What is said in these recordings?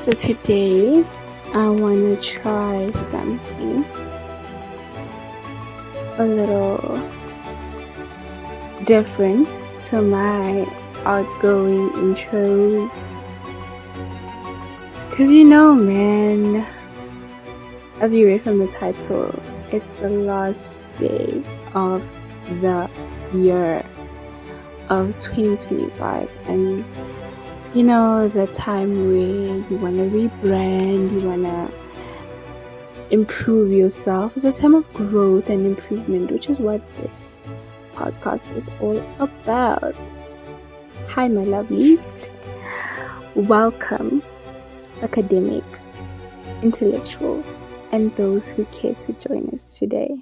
So today I want to try something a little different to my outgoing intros. Cause man, as you read from the title, it's the last day of the year of 2025, and it's a time where you want to rebrand, you want to improve yourself. It's a time of growth and improvement, which is what this podcast is all about. Hi, my lovelies. Welcome, academics, intellectuals, and those who care to join us today.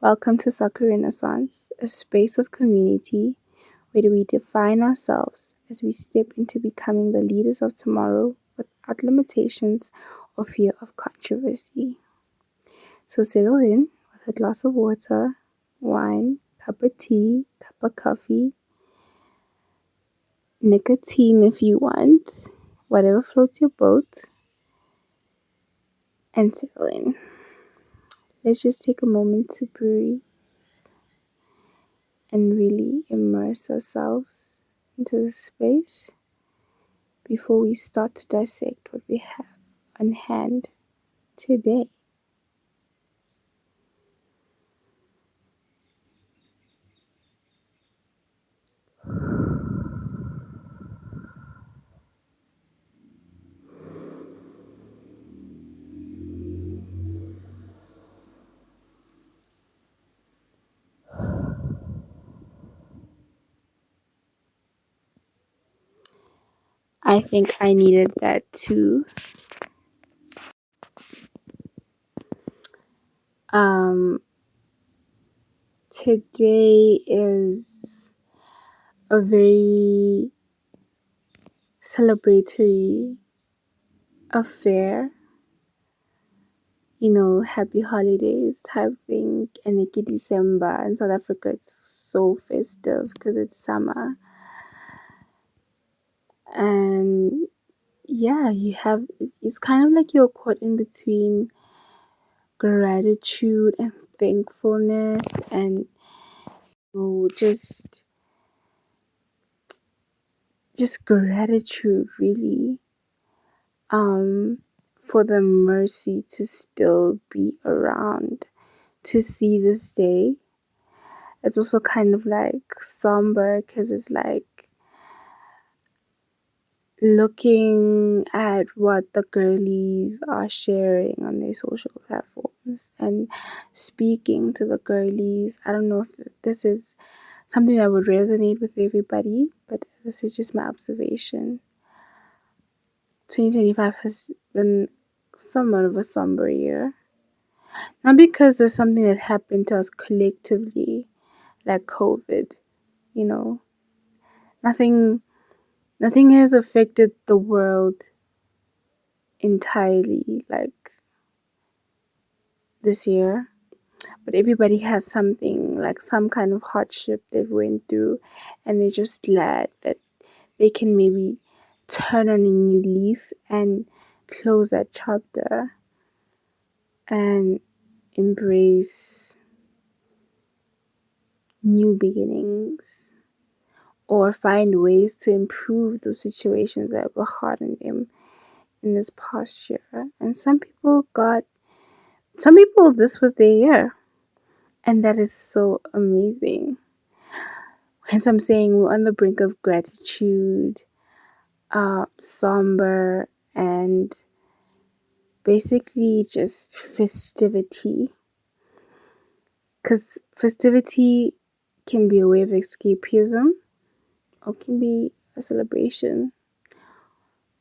Welcome to Soccer Renaissance, a space of community where we define ourselves as we step into becoming the leaders of tomorrow without limitations or fear of controversy. So settle in with a glass of water, wine, cup of tea, cup of coffee, nicotine if you want, whatever floats your boat, and settle in. Let's just take a moment to breathe and really immerse ourselves into the space before we start to dissect what we have on hand today. I think I needed that too. Today is a very celebratory affair, happy holidays type thing. And like December in South Africa, it's so festive because it's summer. And yeah, it's kind of like you're caught in between gratitude and thankfulness, and just gratitude really for the mercy to still be around to see this day. It's also kind of like somber because it's like looking at what the girlies are sharing on their social platforms and speaking to the girlies. I don't know if this is something that would resonate with everybody, but this is just my observation. 2025 has been somewhat of a somber year. Not because there's something that happened to us collectively, like COVID, Nothing has affected the world entirely like this year, but everybody has something, like some kind of hardship they've went through, and they're just glad that they can maybe turn on a new leaf and close that chapter and embrace new beginnings, or find ways to improve those situations that were hard on them in this past year. And some people, this was their year, and that is so amazing. Hence, I'm saying we're on the brink of gratitude, somber, and basically just festivity. Because festivity can be a way of escapism, or can be a celebration,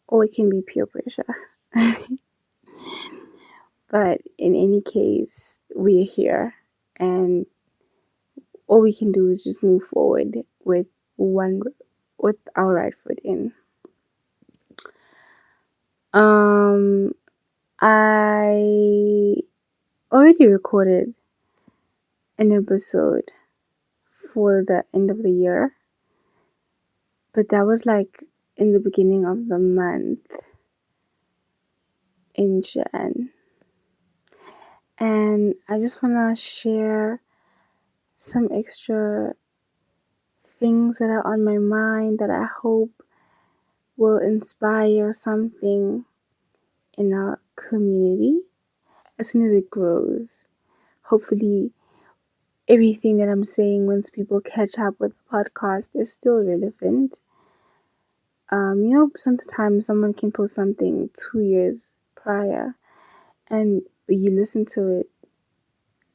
or it can be peer pressure. But in any case, we are here, and all we can do is just move forward with our right foot in. I already recorded an episode for the end of the year, but that was like in the beginning of the month. in Jan. And I just want to share some extra things that are on my mind that I hope will inspire something in our community as soon as it grows. Hopefully, everything that I'm saying once people catch up with the podcast is still relevant. Sometimes someone can post something 2 years prior and you listen to it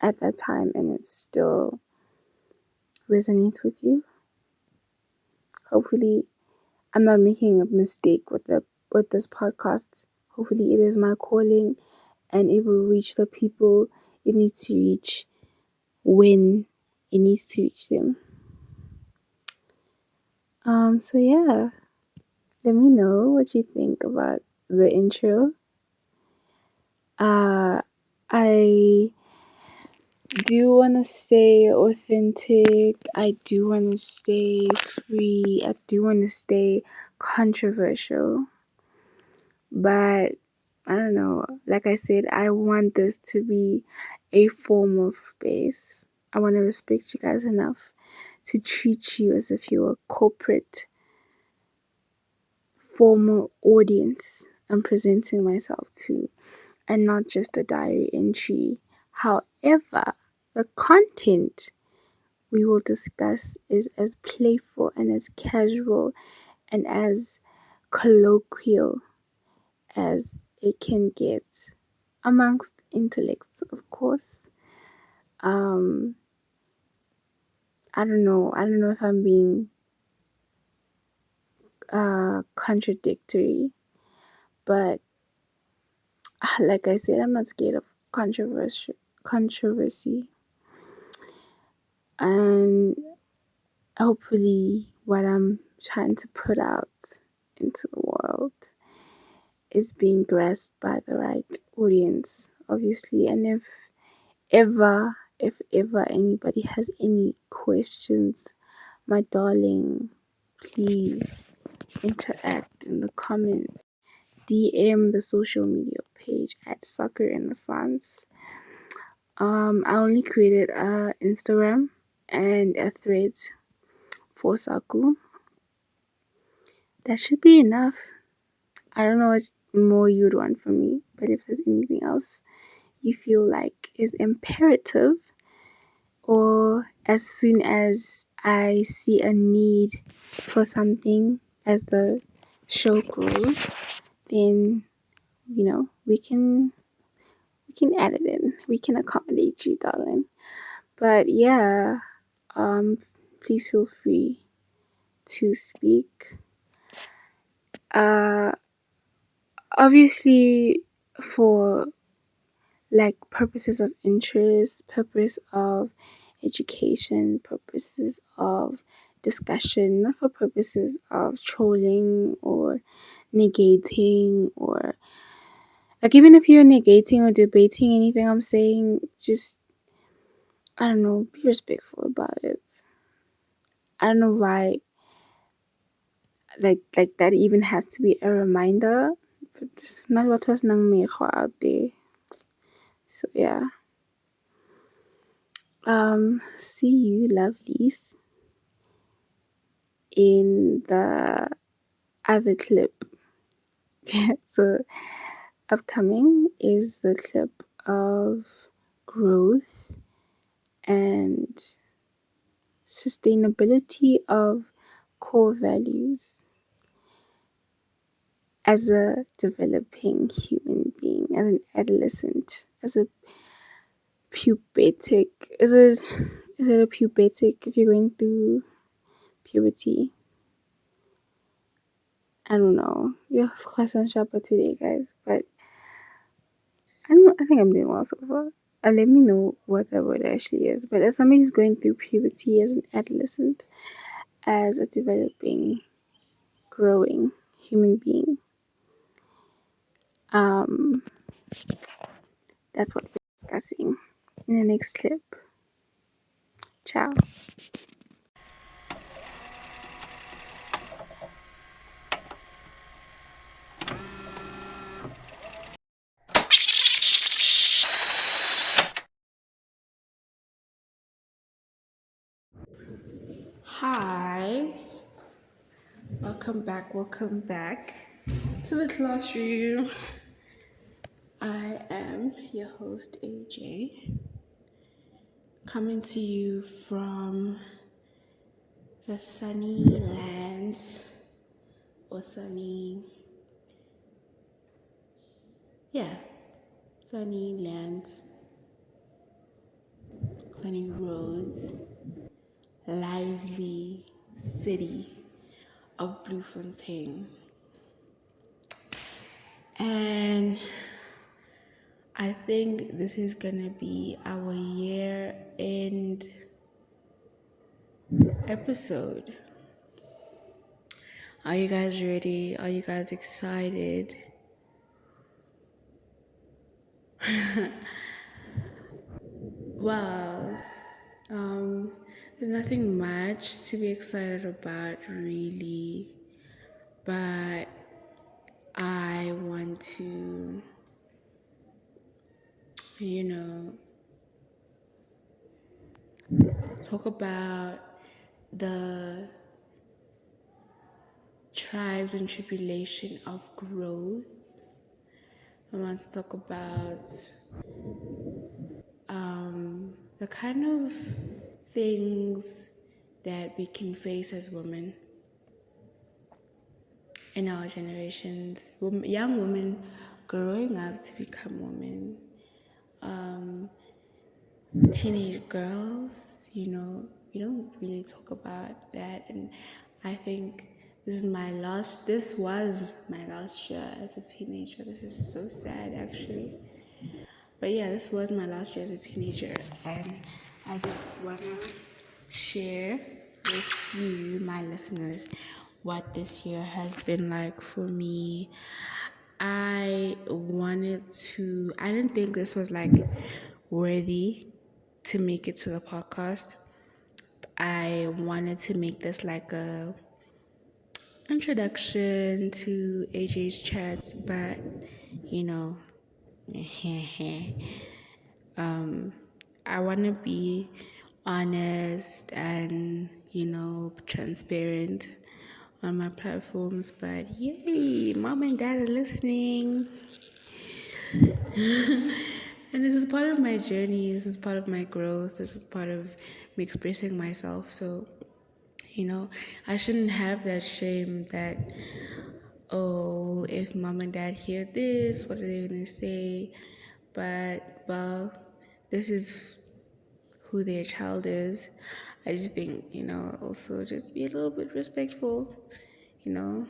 at that time and it still resonates with you. Hopefully, I'm not making a mistake with this podcast. Hopefully, it is my calling and it will reach the people it needs to reach when it needs to reach them. So yeah, let me know what you think about the intro. I do want to stay authentic. I do want to stay free. I do want to stay controversial. But I don't know. Like I said, I want this to be a formal space. I want to respect you guys enough to treat you as if you're a corporate, formal audience I'm presenting myself to, and not just a diary entry. However, the content we will discuss is as playful and as casual and as colloquial as it can get amongst intellects, of course. I don't know. I don't know if I'm being contradictory, but like I said, I'm not scared of controversy, and hopefully, what I'm trying to put out into the world is being grasped by the right audience, obviously. And if ever anybody has any questions, my darling, please interact in the comments. DM the social media page at Soccer Renaissance. I only created a Instagram and a thread for Saku. That should be enough. I don't know what more you'd want from me, but if there's anything else you feel like is imperative, or as soon as I see a need for something as the show grows, then we can add it in. We can accommodate you, darling. But yeah, please feel free to speak. Obviously, for like purposes of interest, purpose of education, purposes of discussion, not for purposes of trolling or negating, or like, even if you're negating or debating anything I'm saying, just, I don't know, be respectful about it. I don't know why like that even has to be a reminder, but there's not what was nang mekgwa out there. So yeah. See you lovelies in the other clip. So upcoming is the clip of growth and sustainability of core values as a developing human being, as an adolescent, as a pubertic, is it a pubertic if you're going through puberty? I don't know. You're question sharper today, guys, but I think I'm doing well so far. Let me know what that word actually is. But as somebody who's going through puberty as an adolescent, as a developing, growing human being, um, that's what we're discussing in the next clip. Ciao. Hi, welcome back to the classroom. I am your host AJ, coming to you from the sunny lands or sunny lands, sunny roads, lively city of Bloemfontein. And I think this is gonna be our year-end episode. Are you guys ready? Are you guys excited? Well, there's nothing much to be excited about, really, but I want to, talk about the trials and tribulation of growth. I want to talk about the kind of things that we can face as women in our generations, young women growing up to become women, teenage girls, we don't really talk about that. And I think this was my last year as a teenager. This is so sad, actually. But yeah, this was my last year as a teenager, and I just want to share with you, my listeners, what this year has been like for me. I didn't think this was like worthy to make it to the podcast. I wanted to make this like a introduction to AJ's chat, but I want to be honest and, transparent on my platforms. But yay, mom and dad are listening. And this is part of my journey. This is part of my growth. This is part of me expressing myself. So, I shouldn't have that shame that, oh, if mom and dad hear this, what are they going to say? But, well, this is who their child is. I just think, also just be a little bit respectful, So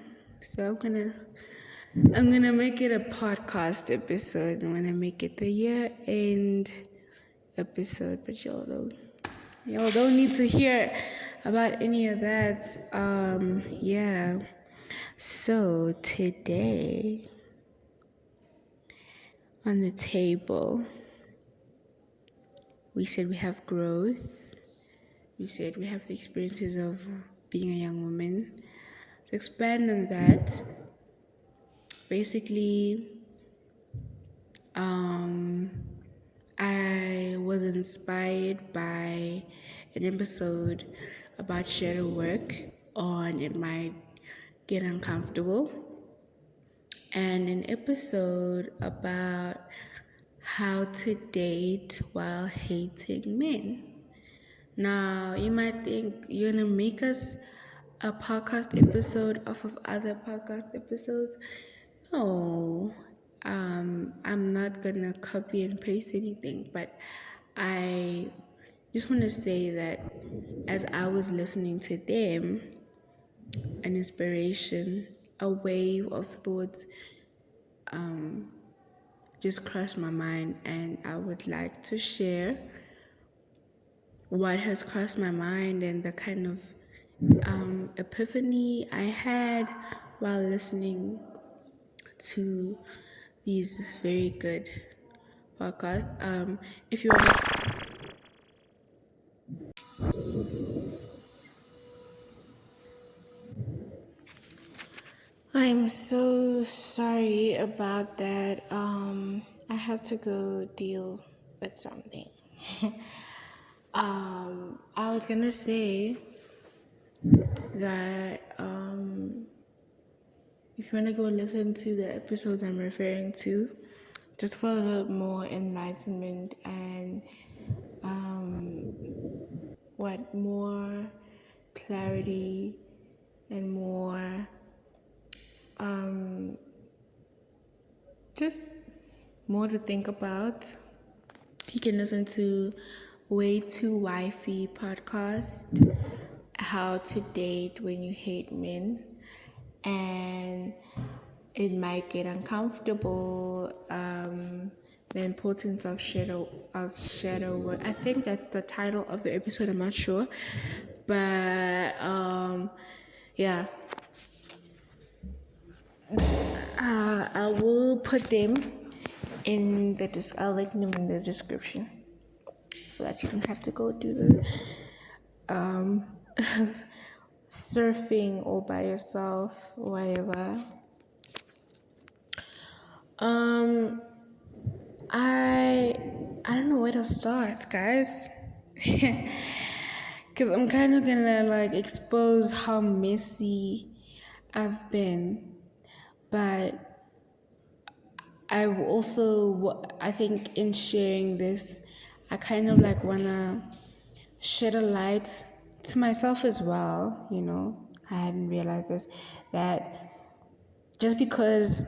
I'm gonna make it a podcast episode. I'm gonna make it the year-end episode, but y'all don't need to hear about any of that. Yeah. So today on the table, we said we have growth. We said we have the experiences of being a young woman. To expand on that, basically, I was inspired by an episode about shadow work on It Might Get Uncomfortable, and an episode about how to date while hating men. Now, you might think you're going to make us a podcast episode off of other podcast episodes. No, I'm not going to copy and paste anything, but I just want to say that as I was listening to them, an inspiration, a wave of thoughts just crossed my mind, and I would like to share what has crossed my mind and the kind of epiphany I had while listening to these very good podcasts. If you want, I'm so sorry about that. I had to go deal with something. I was gonna say that if you want to go listen to the episodes I'm referring to, just for a little more enlightenment and more clarity and more just more to think about. You can listen to Way Too Wifey podcast, How to Date When You Hate Men, and it might get uncomfortable. The importance of shadow work. I think that's the title of the episode. I'm not sure, but yeah, I will put them in the I'll link them in the description so that you don't have to go do the surfing all by yourself, whatever. Um, I I don't know where to start, guys. Cause I'm kind of gonna like expose how messy I've been, but I think in sharing this, I kind of like wanna shed a light to myself as well. I hadn't realized this, that just because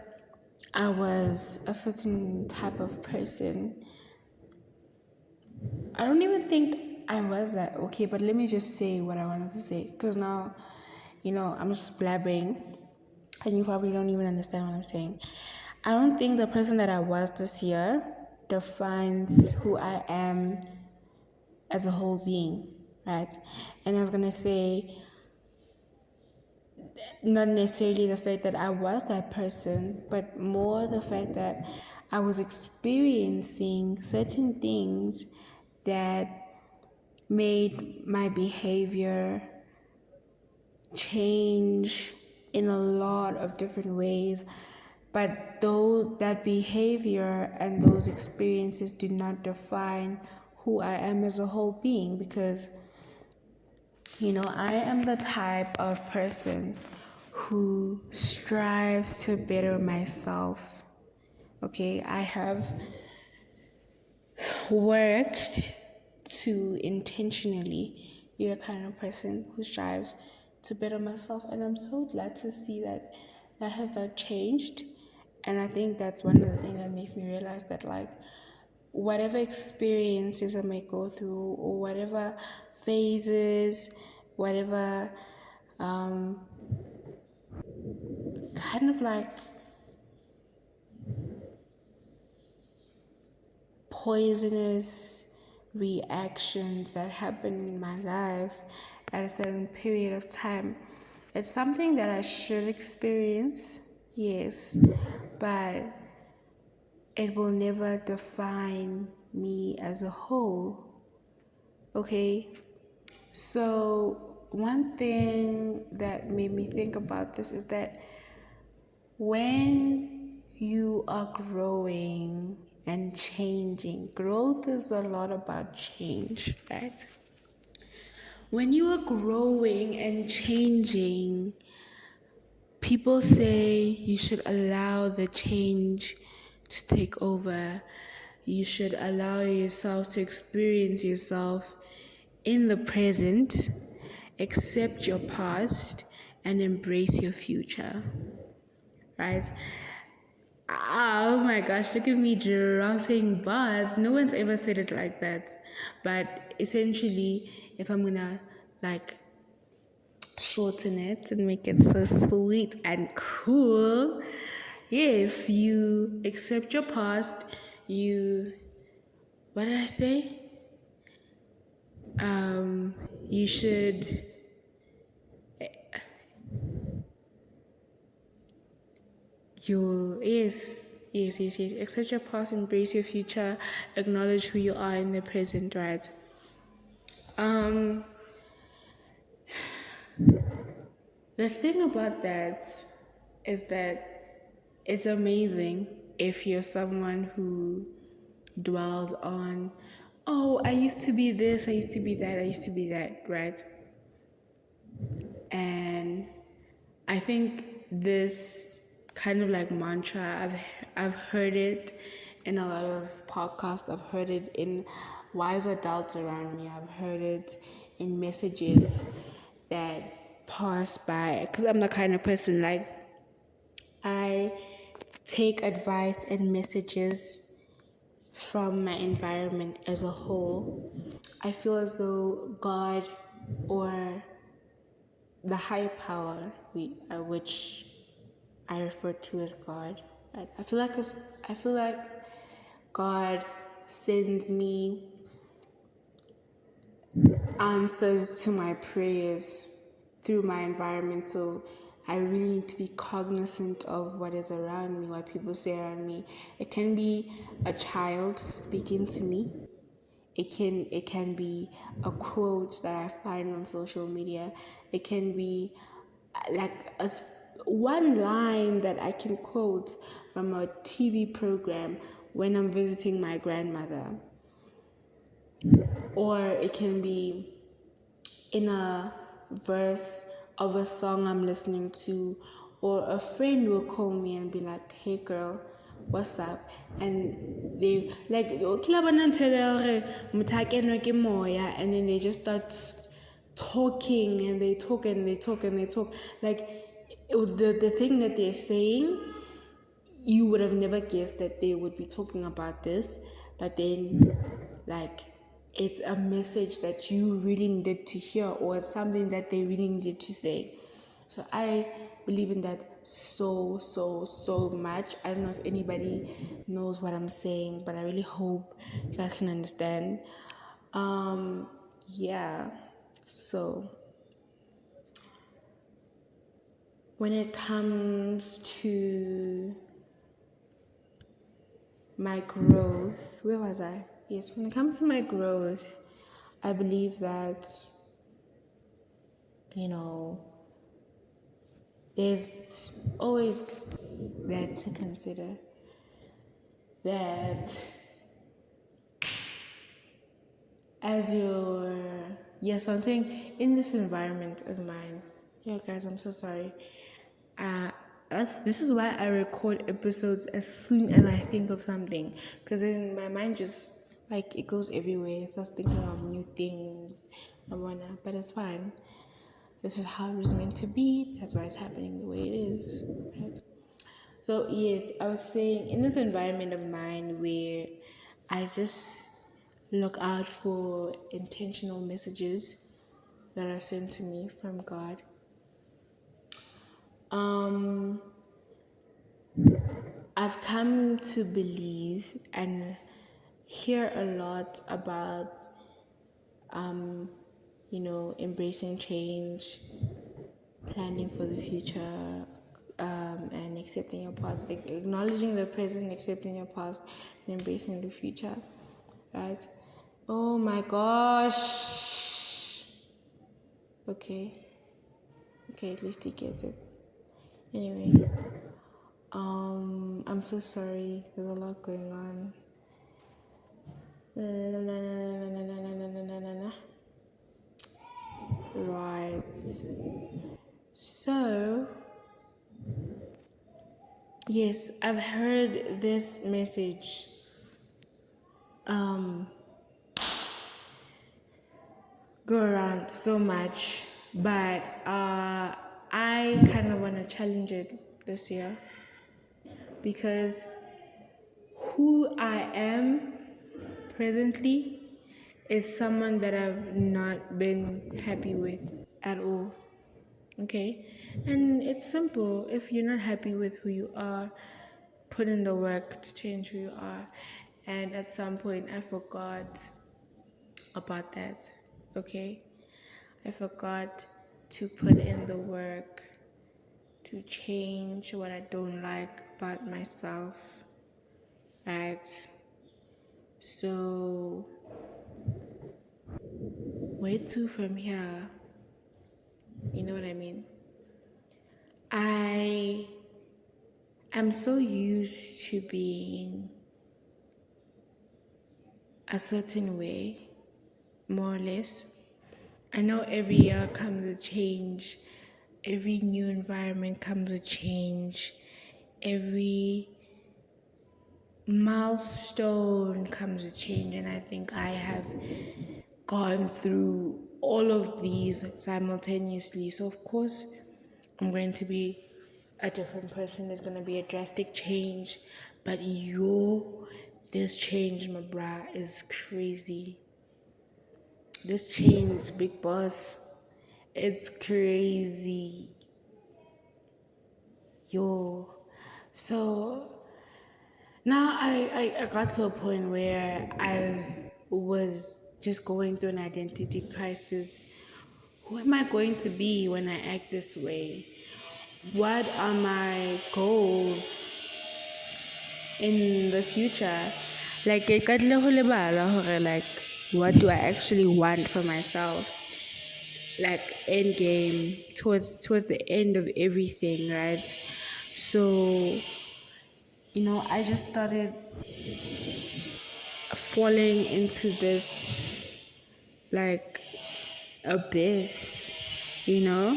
I was a certain type of person, I don't even think I was that. Okay, but let me just say what I wanted to say. Because now, I'm just blabbering and you probably don't even understand what I'm saying. I don't think the person that I was this year defines who I am as a whole being, right? And I was going to say, not necessarily the fact that I was that person, but more the fact that I was experiencing certain things that made my behavior change in a lot of different ways. But though that behavior and those experiences do not define who I am as a whole being, because I am the type of person who strives to better myself. Okay, I have worked to intentionally be the kind of person who strives to better myself, and I'm so glad to see that that has not changed. And I think that's one of the things that makes me realize that, like, whatever experiences I may go through, or whatever phases, whatever kind of like poisonous reactions that happen in my life at a certain period of time, it's something that I should experience, yes, but it will never define me as a whole. Okay, so one thing that made me think about this is that when you are growing and changing, growth is a lot about change, right? When you are growing and changing, people say you should allow the change to take over. You should allow yourself to experience yourself in the present, accept your past, and embrace your future, right? Oh my gosh, look at me dropping bars. No one's ever said it like that. But essentially, if I'm gonna like shorten it and make it so sweet and cool, yes, you accept your past. What did I say? You should, yes. Accept your past, embrace your future, acknowledge who you are in the present, right? Um, The thing about that is that it's amazing if you're someone who dwells on, oh, I used to be this, I used to be that, right? And I think this kind of like mantra, I've heard it in a lot of podcasts. I've heard it in wise adults around me. I've heard it in messages that pass by. Because I'm the kind of person like I take advice and messages from my environment as a whole. I feel as though God or the higher power, which I refer to as God, right? I feel like God sends me answers to my prayers through my environment. So I really need to be cognizant of what is around me, what people say around me. It can be a child speaking to me. It can be a quote that I find on social media. It can be like one line that I can quote from a TV program when I'm visiting my grandmother, or it can be in a verse of a song I'm listening to, or a friend will call me and be like, "Hey girl, what's up?" And they like, "Kila bana ntho ya hore motho a kenwe ke moya," and then they just start talking and they talk and they talk and they talk. Like the thing that they're saying, you would have never guessed that they would be talking about this, but then like it's a message that you really needed to hear, or it's something that they really needed to say. So I believe in that so much. I don't know if anybody knows what I'm saying, but I really hope you guys can understand. Yeah. So when it comes to my growth, where was I? Yes, when it comes to my growth, I believe that, you know, there's always that to consider. That as you're, yes, I'm saying in this environment of mine, yeah, guys, I'm so sorry. Uh, this is why I record episodes as soon as I think of something, because then my mind just like it goes everywhere. It starts thinking of new things and whatnot. But it's fine. This is how it was meant to be. That's why it's happening the way it is. Right? So yes, I was saying in this environment of mine where I just look out for intentional messages that are sent to me from God. I've come to believe and hear a lot about, embracing change, planning for the future, and accepting your past, acknowledging the present, accepting your past, and embracing the future, right? Oh my gosh. Okay, at least he gets it. Anyway, I'm so sorry. There's a lot going on. Right. So, yes, I've heard this message go around so much, but I kind of want to challenge it this year, because who I am presently is someone that I've not been happy with at all. Okay? And it's simple. If you're not happy with who you are, put in the work to change who you are. And at some point, I forgot about that. Okay? I forgot to put in the work to change what I don't like about myself. Right? So, where to from here? You know what I mean? I am so used to being a certain way, more or less. I know every year comes a change, every new environment comes with change. Every milestone comes with change, and I think I have gone through all of these simultaneously. So of course I'm going to be a different person. There's going to be a drastic change, but this change, my bra, is crazy. This change, big boss, it's crazy. Yo. So now I got to a point where I was just going through an identity crisis. Who am I going to be when I act this way? What are my goals in the future? Like, ke qadile ho lebala hore, like, what do I actually want for myself? Like, end game, towards the end of everything, right? So, I just started falling into this, like, abyss, you know?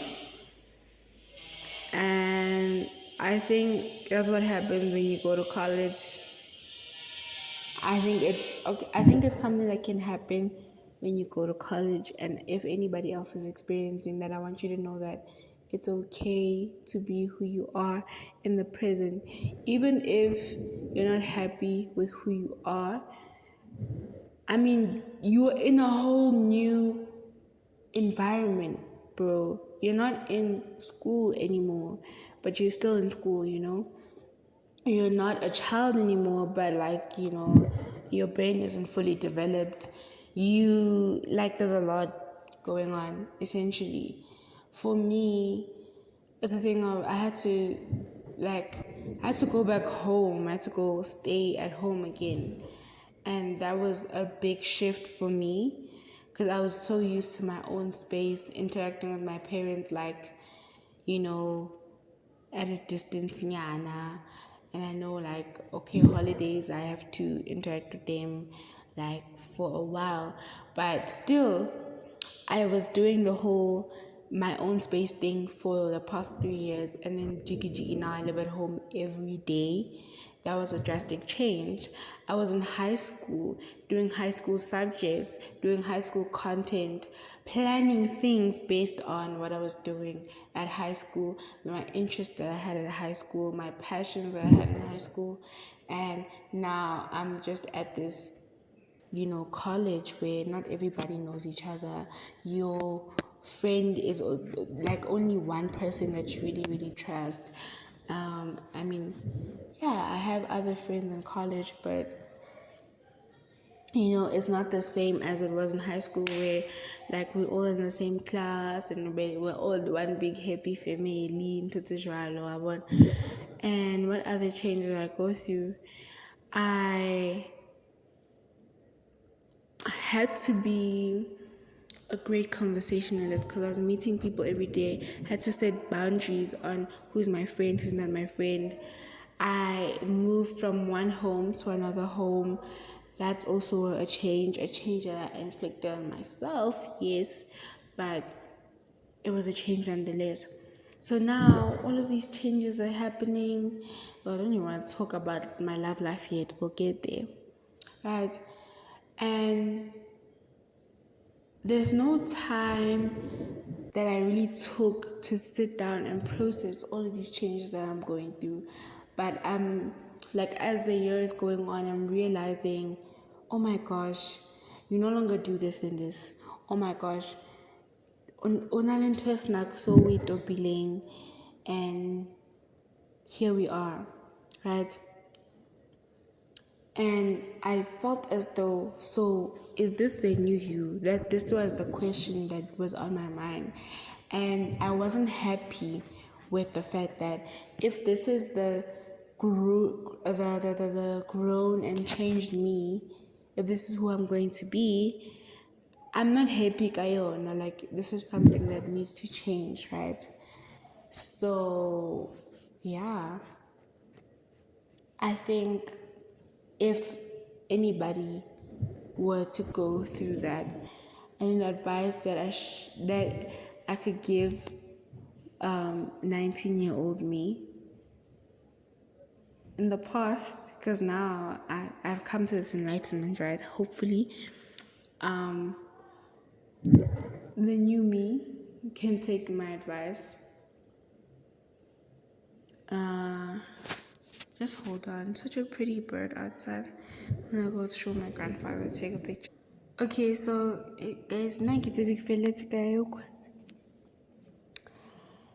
And I think that's what happens when you go to college. I think it's okay. I think it's something that can happen when you go to college, and if anybody else is experiencing that, I want you to know that it's okay to be who you are in the present, even if you're not happy with who you are. I mean, you're in a whole new environment, bro. You're not in school anymore, but you're still in school, You're not a child anymore, but like, your brain isn't fully developed. There's a lot going on, essentially. For me, it's a thing of I had to go back home. I had to go stay at home again. And that was a big shift for me because I was so used to my own space, interacting with my parents, like, you know, at a distance, nyana. And I know, like, okay, holidays, I have to interact with them, like, for a while. But still, I was doing the whole my own space thing for the past 3 years, and then jiggy jiggy now I live at home every day. That was a drastic change. I was in high school, doing high school subjects, doing high school content, planning things based on what I was doing at high school, my interests that I had at high school, my passions that I had in high school. And now I'm just at this college where not everybody knows each other. Your friend is like only one person that you really, really trust. I mean, yeah, I have other friends in college, but it's not the same as it was in high school where like we're all in the same class and we're all one big happy family into the. And what other changes I go through? I had to be a great conversationalist because I was meeting people every day, had to set boundaries on who's my friend, who's not my friend. I moved from one home to another home. That's also a change that I inflicted on myself, yes, but it was a change nonetheless. So now all of these changes are happening. Well, I don't even want to talk about my love life yet. We'll get there. Right? And there's no time that I really took to sit down and process all of these changes that I'm going through. But like as the year is going on, I'm realizing, oh my gosh, you no longer do this and this. Oh my gosh, so we topiling, and here we are, right? And I felt as though, so is this the new you? That this was the question that was on my mind. And I wasn't happy with the fact that if this is the grown and changed me, if this is who I'm going to be, I'm not happy kayona. Like this is something that needs to change, right? So yeah. I think if anybody were to go through that, and the advice that I could give 19-year-old me in the past, because now I've come to this enlightenment, right? Hopefully, the new me can take my advice. Just hold on. Such a pretty bird outside. I'm gonna go show my grandfather to take a picture. Okay, so guys, now get a big fella to go.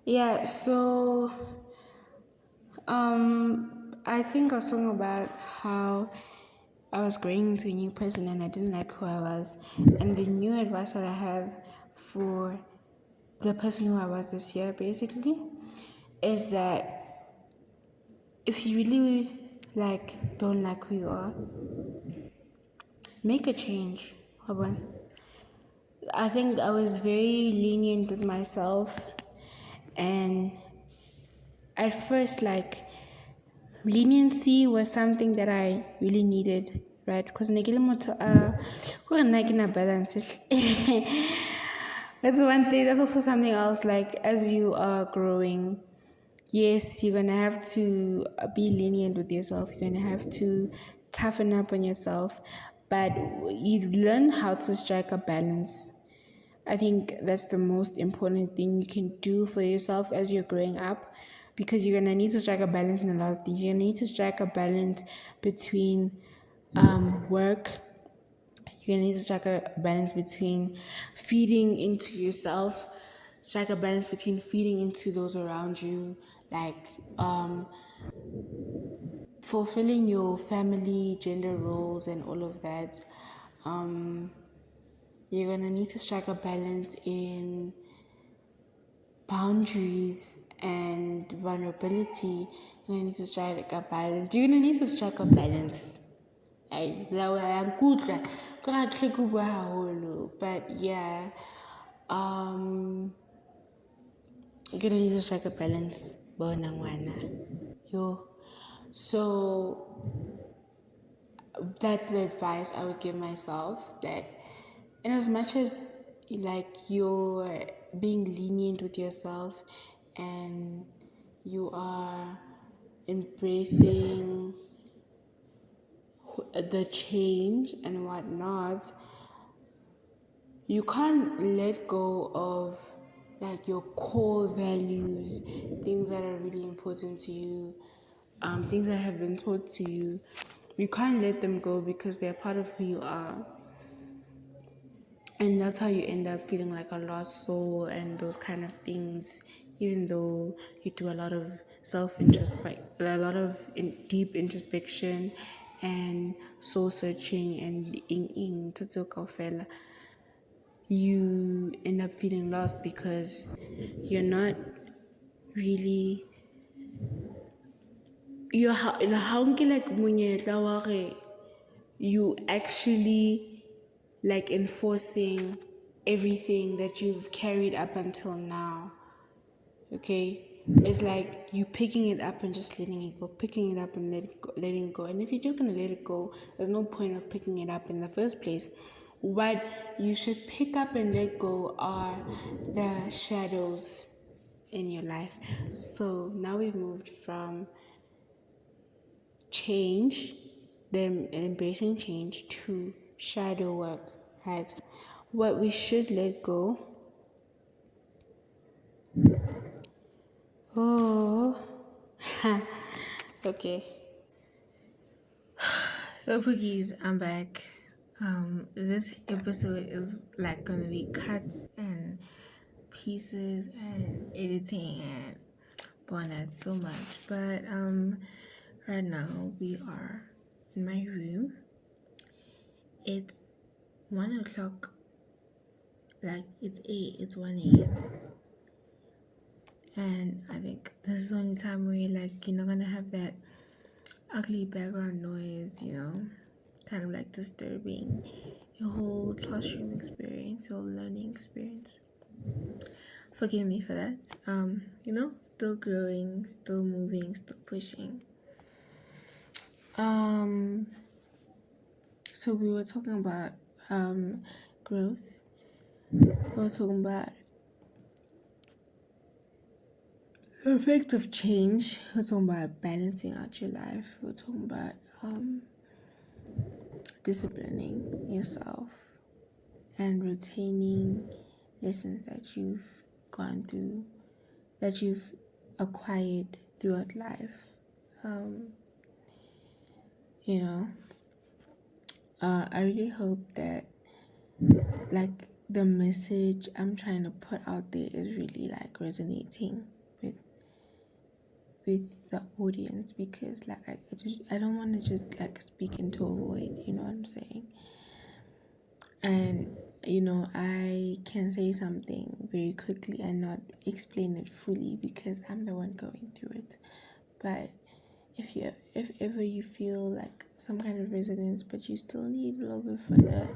Yeah, so I think I was talking about how I was growing into a new person and I didn't like who I was. And the new advice that I have for the person who I was this year basically is that if you really don't like who you are, make a change. I think I was very lenient with myself, and at first leniency was something that I really needed, right? Because we're not gonna balance. That's one thing. That's also something else. Like as you are growing, yes, you're gonna have to be lenient with yourself. You're gonna have to toughen up on yourself, but you learn how to strike a balance. I think that's the most important thing you can do for yourself as you're growing up, because you're gonna need to strike a balance in a lot of things. You're gonna need to strike a balance between work. You're gonna need to strike a balance between feeding into yourself, strike a balance between feeding into those around you, like fulfilling your family, gender roles, and all of that. You're gonna need to strike a balance in boundaries and vulnerability. You're gonna need to strike a balance. You're gonna need to strike a balance. But yeah, you're gonna need to strike a balance. Yo. So that's the advice I would give myself, that in as much as you're being lenient with yourself and you are embracing the change and whatnot, you can't let go of your core values, things that are really important to you, things that have been taught to you. You can't let them go because they're part of who you are. And that's how you end up feeling like a lost soul and those kind of things, even though you do a lot of a lot of deep introspection and soul searching and you end up feeling lost because you're not really you actually enforcing everything that you've carried up until now. Okay, it's like you picking it up and just letting it go, picking it up and letting it go. And if you're just gonna let it go, there's no point of picking it up in the first place. What you should pick up and let go are the shadows in your life. So now we've moved from change, them embracing change, to shadow work, right? What we should let go. Oh, okay. So, Pookies, I'm back. This episode is gonna be cuts and pieces and editing and bonnet so much. But right now we are in my room. It's 1 o'clock. It's 1 a.m. And I think this is the only time where you're not gonna have that ugly background noise, kind of disturbing your whole classroom experience, your learning experience. Forgive me for that. Still growing, still moving, still pushing. So we were talking about growth. We were talking about effects of change. We're talking about balancing out your life. We're talking about disciplining yourself and retaining lessons that you've gone through, that you've acquired throughout life. Um, you know, I really hope that like the message I'm trying to put out there is really like resonating with the audience, because like I don't want to just like speak into a void, you know what I'm saying? And I can say something very quickly and not explain it fully because I'm the one going through it. But if ever you feel like some kind of resonance but you still need a little bit further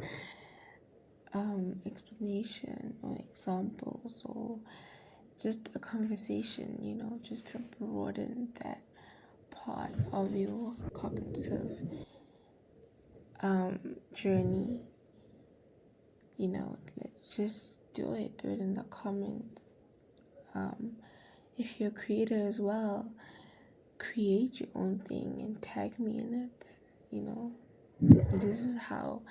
explanation or examples or just a conversation, just to broaden that part of your cognitive journey, let's just do it in the comments. If you're a creator as well, create your own thing and tag me in it. This is how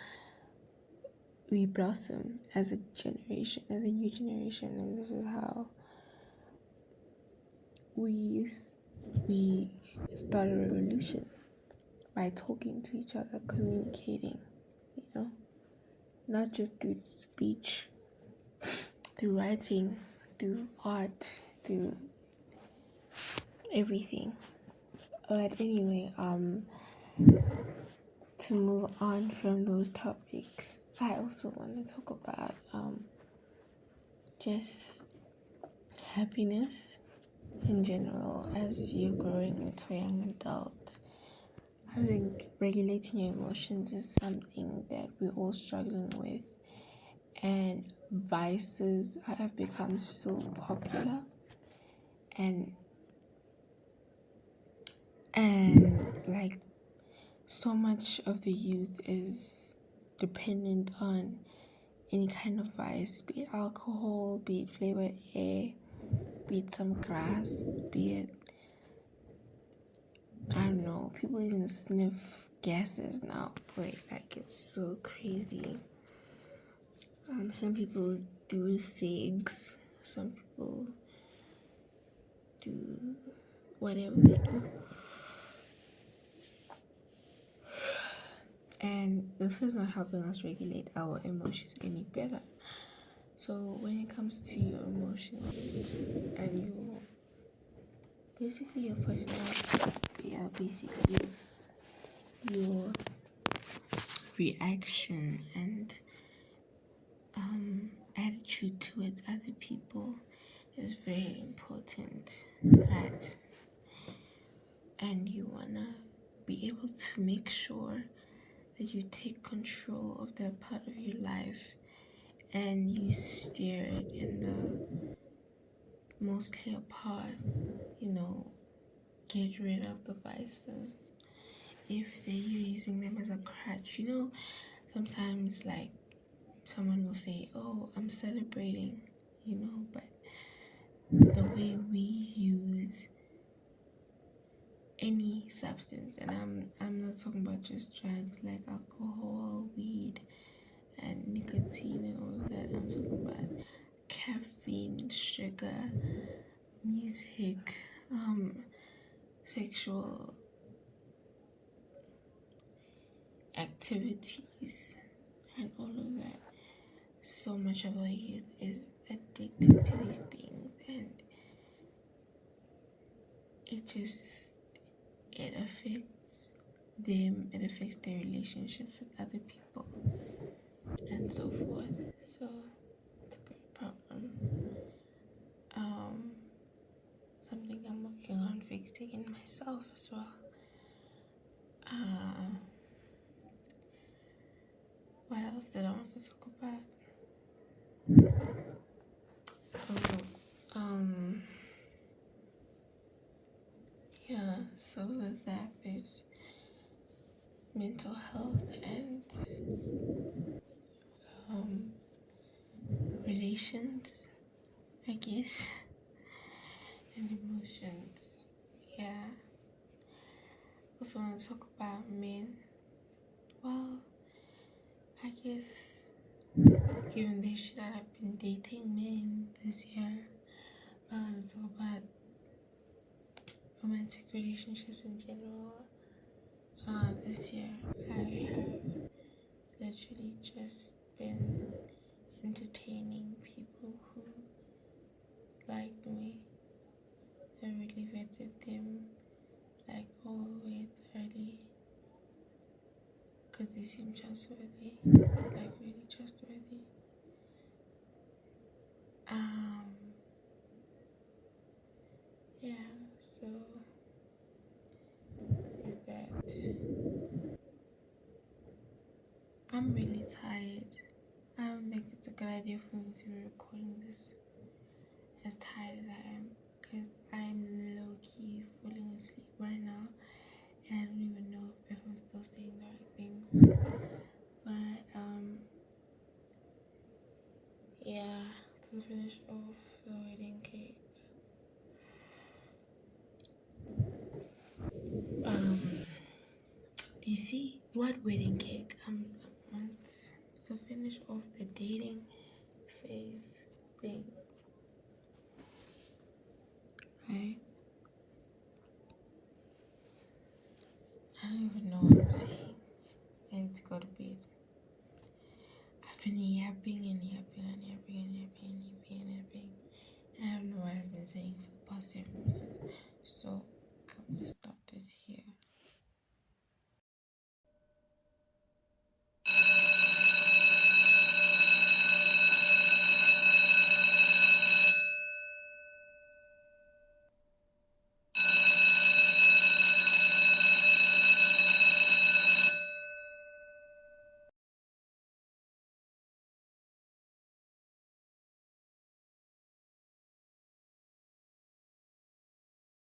we blossom as a generation, as a new generation, and this is how we start a revolution, by talking to each other, communicating, not just through speech, through writing, through art, through everything. But anyway, to move on from those topics, I also want to talk about just happiness in general as you're growing into a young adult. I think regulating your emotions is something that we're all struggling with, and vices have become so popular, and like so much of the youth is dependent on any kind of vice, be it alcohol, be it flavored air, be it some grass, be it, I don't know, people even sniff gases now. Boy, like it's so crazy. Some people do cigs, some people do whatever they do. And this is not helping us regulate our emotions any better. So when it comes to your emotions and your personality, basically your reaction and attitude towards other people is very important, right? And you wanna be able to make sure that you take control of that part of your life and you steer it in the most clear path, get rid of the vices if you're using them as a crutch. Sometimes like someone will say, oh, I'm celebrating, but the way we use any substance, and I'm not talking about just drugs like alcohol, weed, and nicotine and all of that. I'm talking about caffeine, sugar, music, sexual activities, and all of that. So much of our youth is addicted to these things, and it affects them, it affects their relationships with other people, and so forth. So it's a great problem. Something I'm working on fixing in myself as well. What else did I want to talk about? Yeah, so there's that. There's mental health and relations, I guess. and emotions. Yeah. Also want to talk about men. Well, I guess given the issue that I've been dating men this year, I want to talk about romantic relationships in general. This year I have literally just been entertaining people who liked me. I really vetted them like all the way thoroughly because they seem trustworthy, like really trustworthy. Um, yeah, so is that I'm really tired. I don't think it's a good idea for me to be recording this as tired as I am because I'm low key falling asleep right now and I don't even know if I'm still saying the right things. But yeah, to finish off the wedding cake. Um, you see, what wedding cake? To finish off the dating phase thing, right? I don't even know what I'm saying. I need to go to bed. I've been yapping and yapping and yapping and yapping and yapping and yapping. I don't know what I've been saying for the past 7 minutes. So